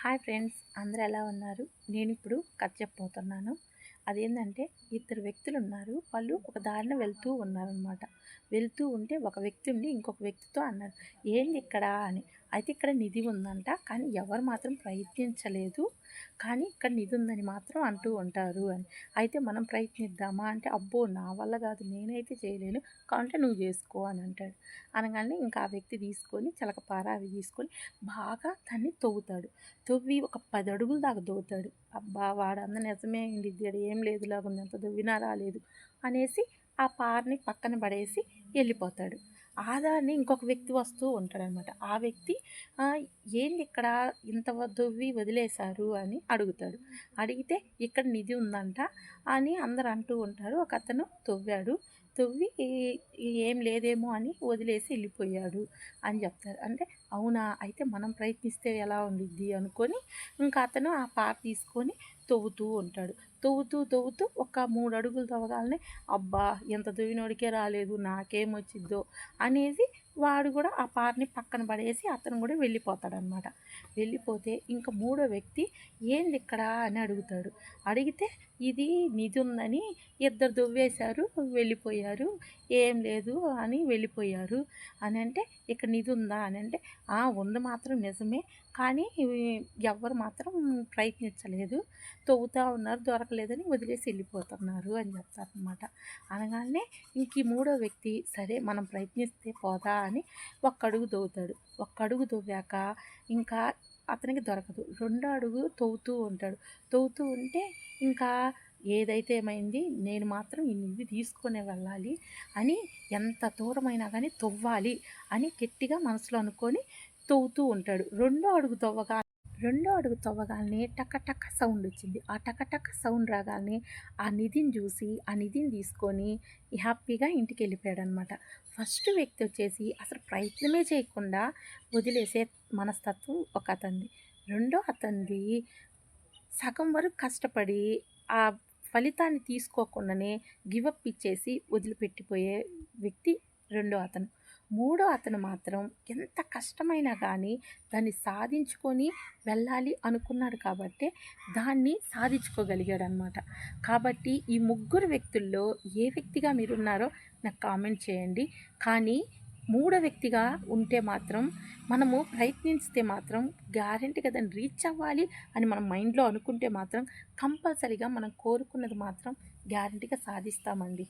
Hi friends, అందరూ ఎలా ఉన్నారు? నేను ఇప్పుడు కథ చెప్పబోతున్నాను. అదేంటంటే, ఇద్దరు వ్యక్తులు ఉన్నారు. వాళ్ళు ఒక దారిన వెళ్తూ ఉన్నారనమాట. వెళ్తూ ఉంటే ఒక వ్యక్తి ఉండి ఇంకొక వ్యక్తితో అన్నారు, ఏంది ఇక్కడ అని. అయితే ఇక్కడ నిధి ఉందంట, కానీ ఎవరు మాత్రం ప్రయత్నించలేదు. కానీ ఇక్కడ నిధి ఉందని మాత్రం అంటూ ఉంటారు అని. అయితే మనం ప్రయత్నిద్దామా అంటే, అబ్బో నా వల్ల కాదు, నేనైతే చేయలేను, కావాలంటే నువ్వు చేసుకో అని అంటాడు. అనగానే ఇంకా ఆ వ్యక్తి తీసుకొని చిలకపార అవి తీసుకొని బాగా దాన్ని తవ్వుతాడు. తవ్వి ఒక 10 అడుగుల దాకా దోవుతాడు. అబ్బా! వాడంత నిజమే ఈడ ఏం లేదులాగుంది, ఎంత దవ్వినా రాలేదు అనేసి ఆ పారని పక్కన పడేసి వెళ్ళిపోతాడు. ఆ దారిని ఇంకొక వ్యక్తి వస్తూ ఉంటాడనమాట. ఆ వ్యక్తి ఆహ్, ఏందిక్కడ ఇంత దవ్వి వదిలేశారు అని అడుగుతాడు. అడిగితే ఇక్కడ నిధి ఉందంట అని అందరూ అంటూ ఉంటారు. ఒకతను తవ్వాడు. తవ్వి ఏం లేదేమో అని వదిలేసి వెళ్ళిపోయాడు అని చెప్తారు. అంటే అవునా! అయితే మనం ప్రయత్నిస్తే ఎలా ఉండిద్ది అనుకొని ఇంకా అతను ఆ పార తీసుకొని తవ్వుతూ ఉంటాడు. తవ్వుతూ ఒక 3 అడుగులు తవ్వగానే అబ్బా! ఎంత దువ్వినోడికే రాలేదు, నాకేమొచ్చిద్దో అనేది వాడు కూడా ఆ పారని పక్కన పడేసి అతను కూడా వెళ్ళిపోతాడనమాట. వెళ్ళిపోతే ఇంక మూడో వ్యక్తి ఏందిక్కడ అని అడుగుతాడు. అడిగితే ఇది నిధి ఉందని ఇద్దరు దువ్వేశారు, వెళ్ళిపోయారు. ఏం లేదు అని వెళ్ళిపోయారు అని అంటే, ఇక్కడ నిధి ఉందా అని అంటే, ఆ! ఉంది మాత్రం నిజమే. కానీ ఎవ్వరు మాత్రం ప్రయత్నించలేదు. తవ్వుతా ఉన్నారు, దొరకలేదని వదిలేసి వెళ్ళిపోతున్నారు అని చెప్తారనమాట. అనగానే ఇంక ఈ మూడో వ్యక్తి సరే మనం ప్రయత్నిస్తే పోదా అని ఒక్క అడుగు తవ్వుతాడు. ఒక్క అడుగు తవ్వాక ఇంకా అతనికి దొరకదు. రెండో అడుగు తవ్వుతూ ఉంటాడు. తవ్వుతూ ఉంటే ఇంకా ఏదైతే ఏమైంది, నేను మాత్రం ఈ నిధి తీసుకొనే వెళ్ళాలి అని ఎంత దూరమైనా కానీ తవ్వాలి అని గట్టిగా మనసులో అనుకొని తవ్వుతూ ఉంటాడు. రెండో అడుగు తవ్వగానే టక టక సౌండ్ వచ్చింది. ఆ టక టక సౌండ్ రాగానే ఆ నిధిని చూసి ఆ నిధిని తీసుకొని హ్యాపీగా ఇంటికి వెళ్ళిపోయాడనమాట. ఫస్ట్ వ్యక్తి వచ్చేసి అసలు ప్రయత్నమే చేయకుండా వదిలేసే మనస్తత్వం ఒక అతనిది. రెండో అతనిది సగం వరకు కష్టపడి ఆ ఫలితాన్ని తీసుకోకుండానే గివప్ ఇచ్చేసి వదిలిపెట్టిపోయే వ్యక్తి రెండో అతను. మూడో అతను మాత్రం ఎంత కష్టమైనా కానీ దాన్ని సాధించుకొని వెళ్ళాలి అనుకున్నాడు కాబట్టే దాన్ని సాధించుకోగలిగాడనమాట. కాబట్టి ఈ ముగ్గురు వ్యక్తుల్లో ఏ వ్యక్తిగా మీరున్నారో నాకు కామెంట్ చేయండి. కానీ మూడో వ్యక్తిగా ఉంటే మాత్రం మనము ప్రయత్నిస్తే మాత్రం గ్యారెంటీగా దాన్ని రీచ్ అవ్వాలి అని మనం మైండ్లో అనుకుంటే మాత్రం కంపల్సరీగా మనం కోరుకున్నది మాత్రం గ్యారెంటీగా సాధిస్తామండి.